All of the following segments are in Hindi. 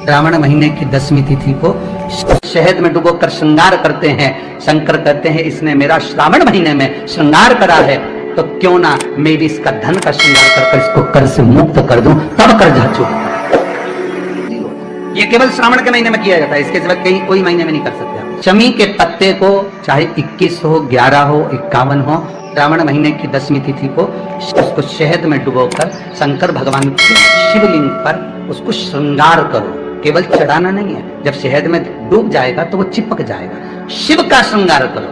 श्रावण महीने की 10वीं तिथि को शहद में डुबोकर श्रृंगार करते हैं। शंकर कहते हैं इसने मेरा श्रावण महीने में श्रृंगार करा है, तो क्यों ना मैं भी इसका धन का श्रृंगार कर इसको कर से मुक्त कर दूं, तब कर जा चुका। ये केवल श्रावण के महीने में किया जाता है, इसके सिवा कहीं कोई महीने में नहीं कर सकते। शमी के पत्ते को चाहे 21 हो, 11 हो, 51 हो, श्रावण महीने की 10वीं तिथि को उसको शहद में डुबोकर शंकर भगवान के शिवलिंग पर उसको श्रृंगार करो। केवल चढ़ाना नहीं है, जब शहद में डूब जाएगा तो वो चिपक जाएगा। शिव का श्रृंगार करो।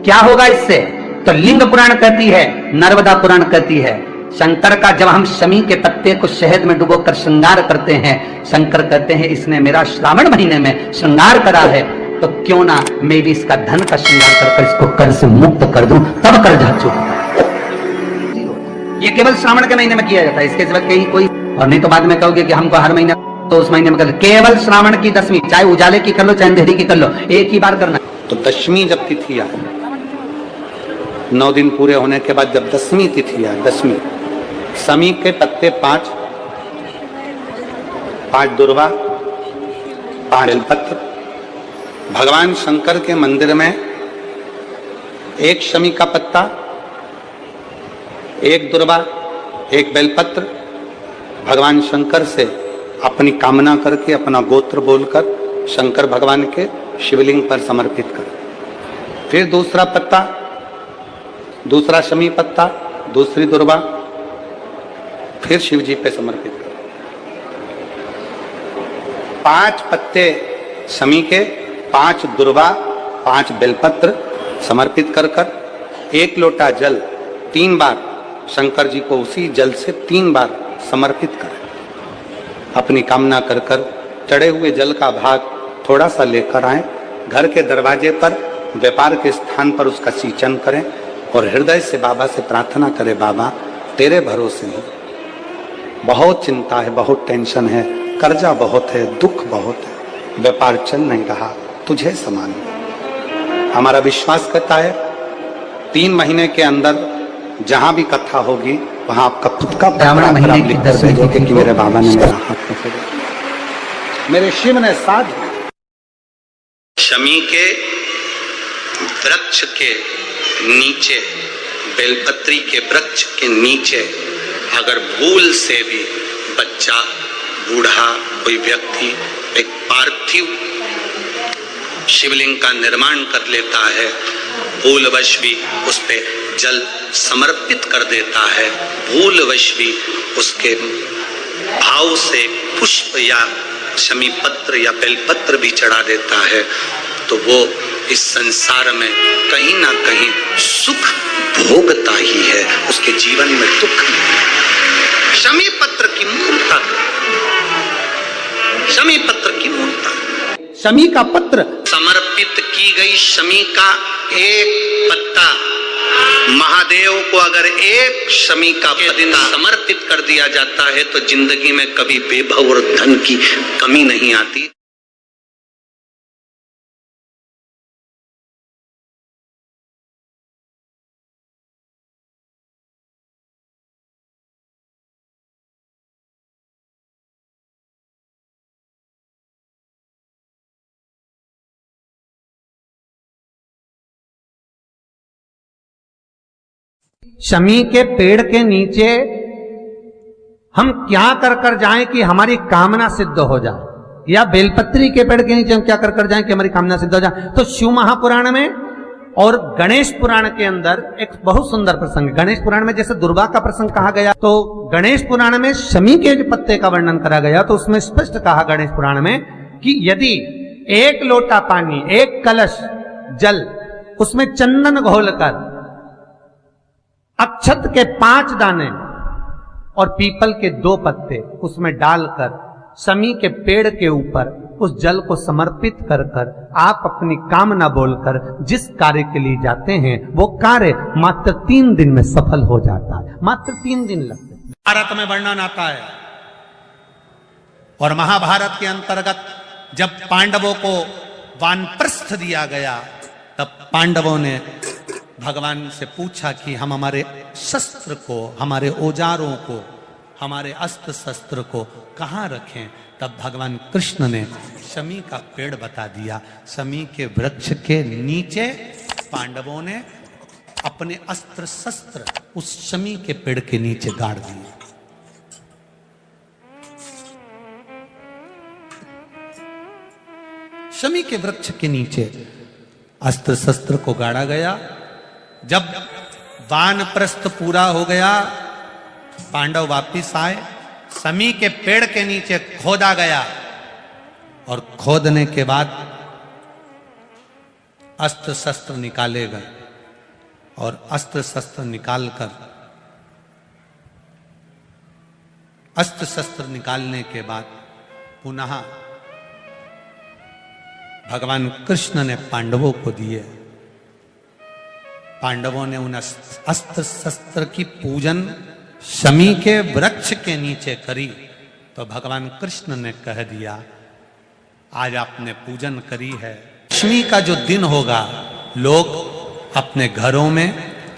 क्या होगा इससे? तो लिंग पुराण कहती है, नर्मदा पुराण कहती है, शंकर का जब हम शमी के पत्ते को शहद में डुबोकर श्रृंगार करते हैं, शंकर कहते हैं इसने मेरा श्रावण महीने में श्रृंगार करा है, तो क्यों ना मैं भी इसका धन का श्रृंगार कर इसको कर से मुक्त कर दूं, तब कर जा चुका। ये केवल श्रावण के महीने में किया जाता है, इसके सिवा कहीं कोई और नहीं। तो बाद में कहोगे कि हमको हर महीने, तो उस महीने में कर, केवल श्रावण की 10वीं, चाहे उजाले की कर लो चाहे अंधेरी की कर लो, एक ही बार करना। तो 10वीं जब तिथि आए, 9 दिन पूरे होने के बाद जब 10वीं तिथि आए, 10वीं, शमी के पत्ते 5 दुर्वा, 5 बेलपत्र, भगवान शंकर के मंदिर में 1 शमी का पत्ता, 1 दुर्वा, 1 बेलपत्र, भगवान शंकर से अपनी कामना करके, अपना गोत्र बोलकर शंकर भगवान के शिवलिंग पर समर्पित कर। फिर दूसरा पत्ता, दूसरा शमी पत्ता, दूसरी दुर्वा, फिर शिव जी पे समर्पित कर। 5 पत्ते शमी के, 5 दुर्वा, 5 बेलपत्र समर्पित कर 1 लोटा जल 3 बार शंकर जी को उसी जल से 3 बार समर्पित करें। अपनी कामना कर चढ़े हुए जल का भाग थोड़ा सा लेकर आए, घर के दरवाजे पर, व्यापार के स्थान पर उसका सिंचन करें और हृदय से बाबा से प्रार्थना करें, बाबा तेरे भरोसे हूं, बहुत चिंता है, बहुत टेंशन है, कर्जा बहुत है, दुख बहुत है, व्यापार चल नहीं रहा, तुझे समान। हमारा विश्वास कहता है 3 महीने के अंदर जहां भी कथा होगी वहां आपका खुद का कि मेरे बाबा ने मेरा हाथ पकड़ा, मेरे शिव ने साथ। शमी के वृक्ष के नीचे, बेलपत्री के वृक्ष के नीचे अगर भूल से भी बच्चा, बूढ़ा, कोई व्यक्ति एक पार्थिव शिवलिंग का निर्माण कर लेता है, भूलवश भी उस पे जल समर्पित कर देता है, भूलवश भी उसके भाव से पुष्प या शमी पत्र या बेलपत्र भी चढ़ा देता है, तो वो इस संसार में कहीं ना कहीं सुख भोगता ही है, उसके जीवन में दुख नहीं। शमी पत्र की मूर्ता, शमी पत्र की मूर्ता, शमी का पत्र समर्पित की गई शमी का एक पत्ता, महादेव को अगर एक शमी का पत्ता समर्पित कर दिया जाता है तो जिंदगी में कभी वैभव और धन की कमी नहीं आती। शमी के पेड़ के नीचे हम क्या कर जाएं कि हमारी कामना सिद्ध हो जाए, या बेलपत्री के पेड़ के नीचे हम क्या कर जाएं कि हमारी कामना सिद्ध हो जाए। तो शिव महापुराण में और गणेश पुराण के अंदर एक बहुत सुंदर प्रसंग, गणेश पुराण में जैसे दुर्वा का प्रसंग कहा गया, तो गणेश पुराण में शमी के पत्ते का वर्णन करा गया, तो उसमें स्पष्ट कहा गणेश पुराण में कि यदि 1 लोटा पानी, 1 कलश जल, उसमें चंदन घोलकर अक्षत के 5 दाने और पीपल के 2 पत्ते उसमें डालकर शमी के पेड़ के ऊपर उस जल को समर्पित कर आप अपनी कामना बोलकर जिस कार्य के लिए जाते हैं वो कार्य मात्र 3 दिन में सफल हो जाता है। मात्र 3 दिन लगते हैं। भारत में वर्णन आता है और महाभारत के अंतर्गत जब पांडवों को वानप्रस्थ दिया गया तब पांडवों ने भगवान से पूछा कि हम हमारे शस्त्र को, हमारे औजारों को, हमारे अस्त्र शस्त्र को कहाँ रखें। तब भगवान कृष्ण ने शमी का पेड़ बता दिया। शमी के वृक्ष के नीचे पांडवों ने अपने अस्त्र शस्त्र उस शमी के पेड़ के नीचे गाड़ दिए। शमी के वृक्ष के नीचे अस्त्र शस्त्र को गाड़ा गया। जब वानप्रस्थ पूरा हो गया, पांडव वापिस आए। शमी के पेड़ के नीचे खोदा गया और खोदने के बाद अस्त्र शस्त्र निकाले गए और अस्त्र शस्त्र निकालकर अस्त्र शस्त्र निकालने के बाद पुनः भगवान कृष्ण ने पांडवों को दिए। पांडवों ने उन अस्त्र शस्त्र की पूजन शमी के वृक्ष के नीचे करी तो भगवान कृष्ण ने कह दिया, आज आपने पूजन करी है, दशमी का जो दिन होगा लोग अपने घरों में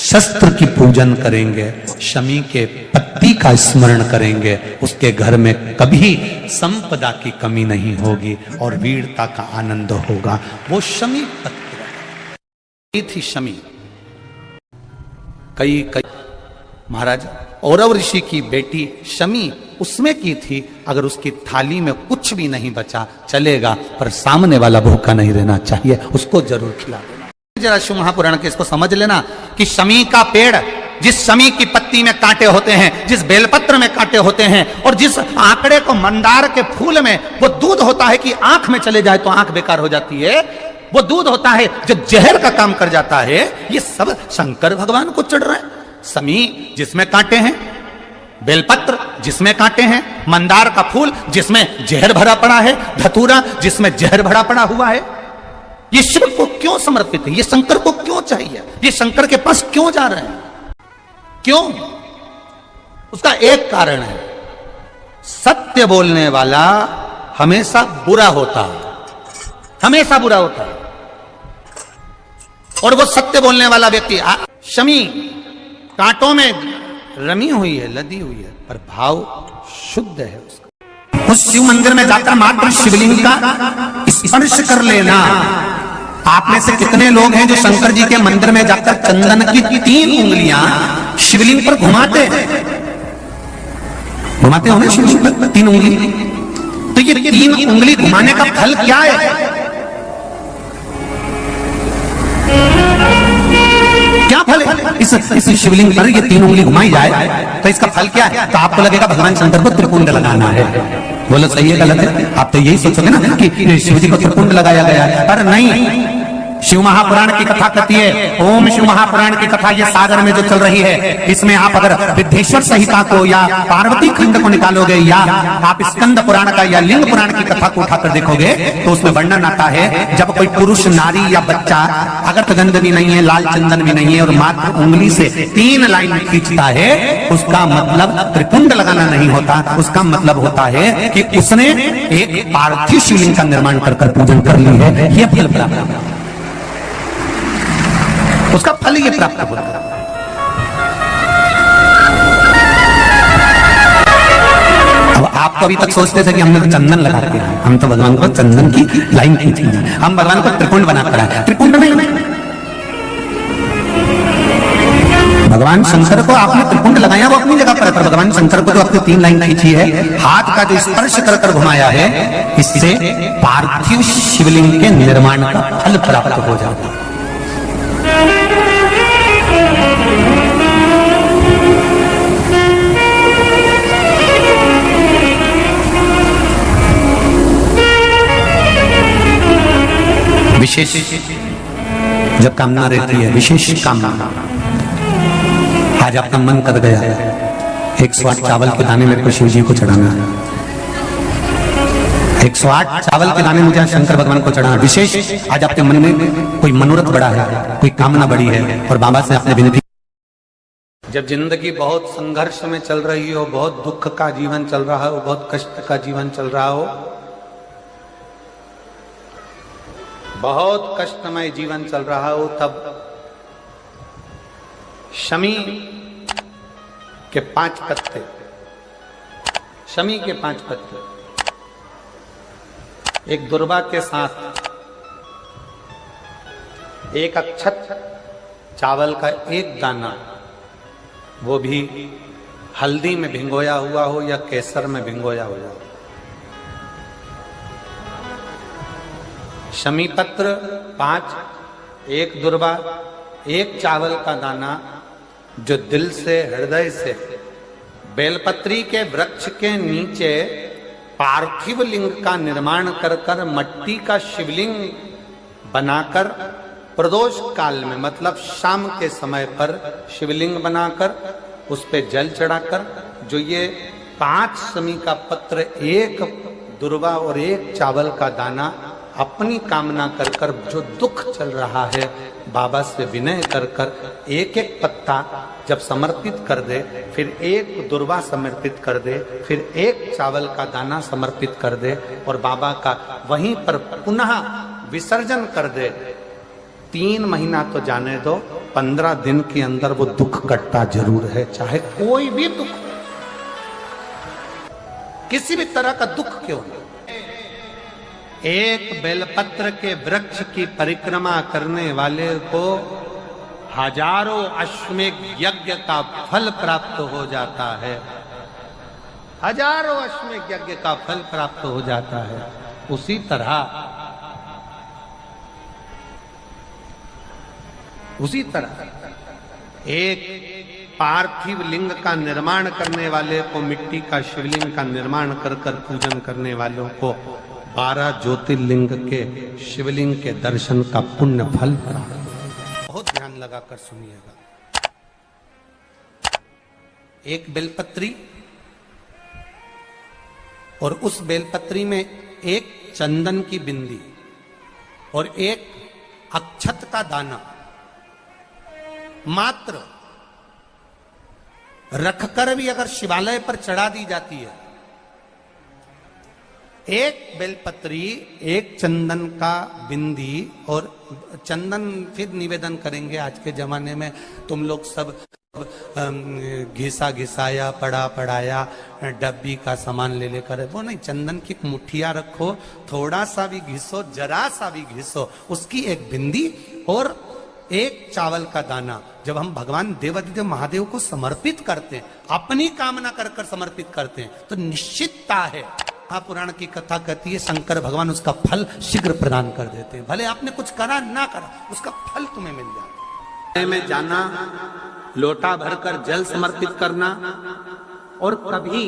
शस्त्र की पूजन करेंगे, शमी के पत्ती का स्मरण करेंगे, उसके घर में कभी संपदा की कमी नहीं होगी और वीरता का आनंद होगा। वो शमी पत्ती थी। शमी कई महाराज औरव ऋषि की बेटी शमी उसमें की थी। अगर उसकी थाली में कुछ भी नहीं बचा चलेगा, पर सामने वाला भूखा नहीं रहना चाहिए, उसको जरूर खिला देना। जरा शिव महापुराण के इसको समझ लेना कि शमी का पेड़, जिस शमी की पत्ती में कांटे होते हैं, जिस बेलपत्र में कांटे होते हैं और जिस आंकड़े को मंदार के फूल में वो दूध होता है कि आंख में चले जाए तो आंख बेकार हो जाती है, वो दूध होता है जो जहर का काम कर जाता है, ये सब शंकर भगवान को चढ़ रहे हैं। शमी जिसमें कांटे हैं, बेलपत्र जिसमें कांटे हैं, मंदार का फूल जिसमें जहर भरा पड़ा है, धतूरा जिसमें जहर भरा पड़ा हुआ है, ये शिव को क्यों समर्पित है? ये शंकर को क्यों चाहिए? ये शंकर के पास क्यों जा रहे हैं? क्यों? उसका एक कारण है, सत्य बोलने वाला हमेशा बुरा होता है, हमेशा बुरा होता है। और वो सत्य बोलने वाला व्यक्ति शमी कांटों में रमी हुई है, लदी हुई है, पर भाव शुद्ध है उसका। उस शिव मंदिर में जाकर मात्र शिवलिंग का स्पर्श कर लेना। आप में से कितने लोग हैं जो शंकर जी के मंदिर में जाकर चंदन की 3 उंगलियां शिवलिंग पर घुमाते हो ना? शिवलिंग पर 3 उंगली, तो ये 3 उंगली घुमाने का फल क्या है? क्या फल है? इस शिवलिंग पर ये 3 उंगली घुमाई जाए तो इसका फल क्या है? तो आपको लगेगा भगवान शंकर को त्रिपुंड लगाना है। बोलो सही है गलत है? आप तो यही सोचोगे ना कि शिव जी को त्रिपुंड लगाया गया है, पर नहीं। शिव महापुराण की कथा कहती है, ओम शिव महापुराण की कथा ये सागर में जो चल रही है, इसमें आप अगर विद्येश्वर संहिता को या पार्वती खंड को निकालोगे या आप स्कंद पुराण का या लिंग पुराण की कथा को उठाकर देखोगे तो उसमें वर्णन आता है, जब कोई पुरुष, नारी या बच्चा अगर सुगंध भी नहीं है, लाल चंदन भी नहीं है और मात्र उंगली से 3 लाइन खींचता है, उसका मतलब त्रिपुंड लगाना नहीं होता। उसका मतलब होता है कि उसने एक पार्थिव शिवलिंग का निर्माण कर पूजन कर ली है। यह फल प्राप्त, उसका फल ये प्राप्त होता है। अब आप तो अभी तक सोचते थे कि हमने तो चंदन लगा के, हम तो भगवान को चंदन की लाइन खींची, हम भगवान को त्रिपुंड बनाकर आए। त्रिपुंड नहीं, भगवान शंकर को आपने त्रिपुंड लगाया वो अपनी जगह पर, भगवान शंकर को जो आपने 3 लाइन खींची है, हाथ का जो स्पर्श कर घुमाया है, इससे पार्थिव शिवलिंग के निर्माण का फल प्राप्त हो जाता है। विशेष जब कामना रहती है, विशेष कामना, आज आपका मन कर गया 108 चावल के दाने मेरे को शिव जी को चढ़ाना है, 108 चावल के दाने मुझे शंकर भगवान को चढ़ाना। विशेष आज आपके मन में कोई मनोरथ बड़ा है, कोई कामना बड़ी है और बाबा से आपने विनती। जब जिंदगी बहुत संघर्ष में चल रही हो, बहुत दुख का जीवन चल रहा हो, बहुत कष्ट का जीवन चल रहा हो, बहुत कष्टमय जीवन चल रहा हो, तब शमी के 5 पत्ते, शमी के 5 पत्ते एक दुर्वा के साथ एक अक्षत चावल का एक दाना, वो भी हल्दी में भिंगोया हुआ हो या केसर में भिंगोया हुआ हो। शमी पत्र 5, एक दुर्वा, एक चावल का दाना, जो दिल से हृदय से बेलपत्री के वृक्ष के नीचे पार्थिव लिंग का निर्माण कर कर मट्टी का शिवलिंग बनाकर प्रदोष काल में, मतलब शाम के समय पर शिवलिंग बनाकर उस पे जल चढ़ाकर, जो ये 5 शमी का पत्र, एक दुर्वा और एक चावल का दाना अपनी कामना कर कर, जो दुख चल रहा है बाबा से विनय कर कर एक एक पत्ता जब समर्पित कर दे, फिर एक दुर्वा समर्पित कर दे, फिर एक चावल का दाना समर्पित कर दे और बाबा का वहीं पर पुनः विसर्जन कर दे, 3 महीना तो जाने दो, 15 दिन के अंदर वो दुख कटता जरूर है, चाहे कोई भी दुख, किसी भी तरह का दुख क्यों हो। एक बेलपत्र के वृक्ष की परिक्रमा करने वाले को हजारों अश्वमेध यज्ञ का फल प्राप्त हो जाता है, हजारों अश्वमेध यज्ञ का फल प्राप्त हो जाता है। उसी तरह एक पार्थिव लिंग का निर्माण करने वाले को, मिट्टी का शिवलिंग का निर्माण कर कर पूजन करने वालों को 12 ज्योतिर्लिंग के शिवलिंग के दर्शन का पुण्य फल प्राप्त। बहुत ध्यान लगाकर सुनिएगा। एक बेलपत्री और उस बेलपत्री में एक चंदन की बिंदी और एक अक्षत का दाना मात्र रखकर भी अगर शिवालय पर चढ़ा दी जाती है, एक बेलपत्री, एक चंदन का बिंदी, और चंदन फिर निवेदन करेंगे। आज के जमाने में तुम लोग सब घिसा घिसाया, पड़ा पड़ाया, डब्बी का सामान ले लेकर, वो नहीं, चंदन की मुठिया रखो, थोड़ा सा भी घिसो, जरा सा भी घिसो, उसकी एक बिंदी और एक चावल का दाना जब हम भगवान देवाधिदेव महादेव को समर्पित करते हैं, अपनी कामना कर कर समर्पित करते हैं, तो निश्चितता है, महापुराण की कथा कहती है, शंकर भगवान उसका फल शीघ्र प्रदान कर देते हैं। भले आपने कुछ करा ना करा, उसका फल तुम्हें मिल जाता है। में जाना, लोटा भरकर जल समर्पित करना, और कभी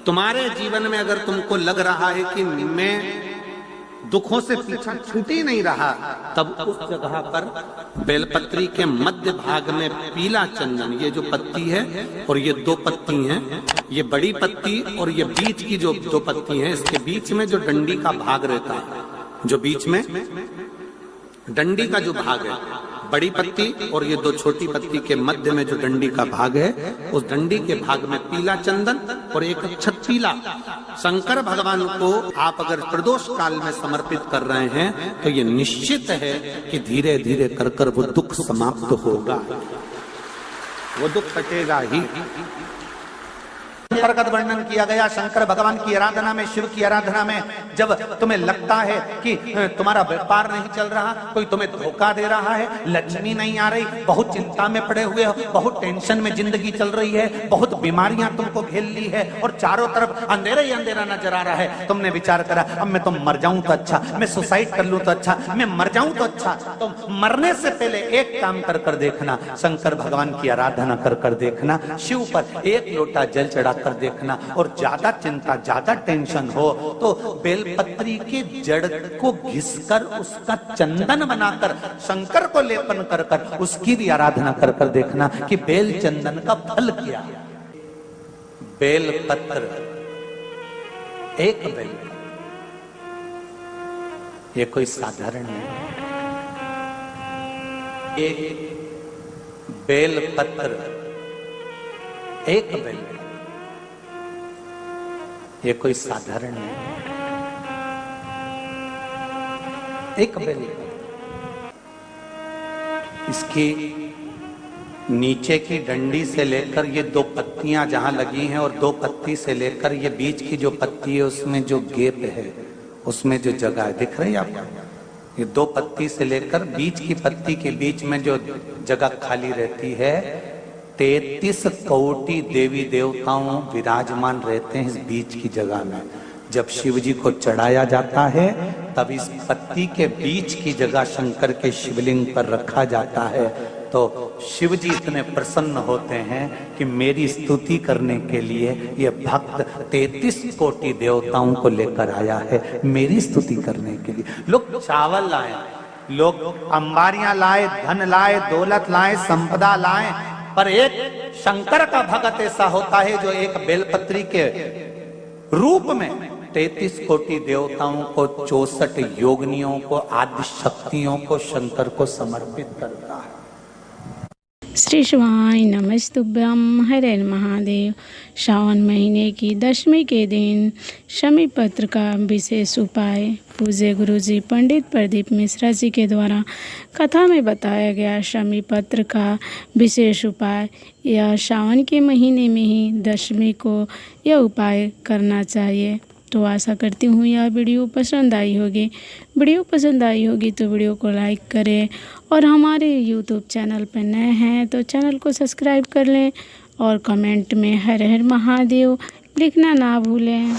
तुम्हारे जीवन में अगर तुमको लग रहा है कि मैं दुखों से पीछा छूट ही नहीं रहा, तब उस जगह पर बेलपत्री के मध्य भाग में पीला चंदन, ये जो पत्ती है और ये 2 पत्ती हैं, ये बड़ी पत्ती और ये बीच की जो 2 पत्ती हैं, इसके बीच में जो डंडी का भाग रहता है, जो बीच में डंडी का जो भाग है, बड़ी पत्ती और ये 2 छोटी पत्ती के मध्य में जो डंडी का भाग है, उस डंडी के भाग में पीला चंदन और एक अक्षत पीला, शंकर भगवान को आप अगर प्रदोष काल में समर्पित कर रहे हैं, तो ये निश्चित है कि धीरे धीरे कर कर वो दुख समाप्त होगा, वो दुख कटेगा ही। प्रगत वर्णन किया गया शंकर भगवान की आराधना में, शिव की आराधना में, जब तुम्हें लगता है कि तुम्हारा व्यापार नहीं चल रहा, कोई तुम्हें धोखा दे रहा है, लक्ष्मी नहीं आ रही, बहुत चिंता में पड़े हुए हो, बहुत टेंशन में जिंदगी चल रही है, बहुत बीमारियां तुमको घेर ली है और चारों तरफ अंधेरा ही अंधेरा नजर आ रहा है, तुमने विचार करा अब मैं तो मर जाऊं तो अच्छा, मैं सुसाइड कर लूं तो अच्छा, मैं मर जाऊं तो अच्छा, तो मरने से पहले एक काम कर कर देखना, शंकर भगवान की आराधना कर कर देखना, शिव पर एक लोटा जल चढ़ा कर देखना, और ज्यादा चिंता, ज्यादा टेंशन हो तो बेलपत्री के जड़ को घिसकर उसका चंदन बनाकर शंकर को लेपन कर कर उसकी भी आराधना कर कर देखना कि बेल चंदन का फल क्या। बेलपत्र, एक बेल, ये कोई साधारण नहीं, एक बेलपत्र, एक बेल, ये कोई साधारण नहीं, एक बेल। इसकी नीचे की डंडी से लेकर ये 2 पत्तियां जहां लगी हैं और 2 पत्ती से लेकर ये बीच की जो पत्ती है उसमें जो गेप है, उसमें जो जगह है दिख रही है आपको, ये 2 पत्ती से लेकर बीच की पत्ती के बीच में जो जगह खाली रहती है, 33 कोटि देवी देवताओं विराजमान रहते हैं इस बीच की जगह में। जब शिव जी को चढ़ाया जाता है तब इस पत्ती के बीच की जगह शंकर के शिवलिंग पर रखा जाता है। तो शिव जी इतने प्रसन्न होते हैं कि मेरी स्तुति करने के लिए ये भक्त 33 कोटि देवताओं को लेकर आया है मेरी स्तुति करने के लिए। लोग चावल लाए, लोग अंबारियां लाए, धन लाए, दौलत लाए, संपदा लाए, पर एक शंकर का भक्त ऐसा होता है जो एक बेलपत्री के रूप में 33 कोटि देवताओं को, 64 योगिनियों को, आदि शक्तियों को शंकर को समर्पित करता है। श्री शिवाय नमस्तुभ्यम, हर हर महादेव। श्रावण महीने की दशमी के दिन शमी पत्र का विशेष उपाय पूज्य गुरुजी पंडित प्रदीप मिश्रा जी के द्वारा कथा में बताया गया शमी पत्र का विशेष उपाय। यह श्रावण के महीने में ही दशमी को यह उपाय करना चाहिए। तो आशा करती हूँ यह वीडियो पसंद आई होगी। वीडियो पसंद आई होगी तो वीडियो को लाइक करें, और हमारे यूट्यूब चैनल पर नए हैं तो चैनल को सब्सक्राइब कर लें, और कमेंट में हर हर महादेव लिखना ना भूलें।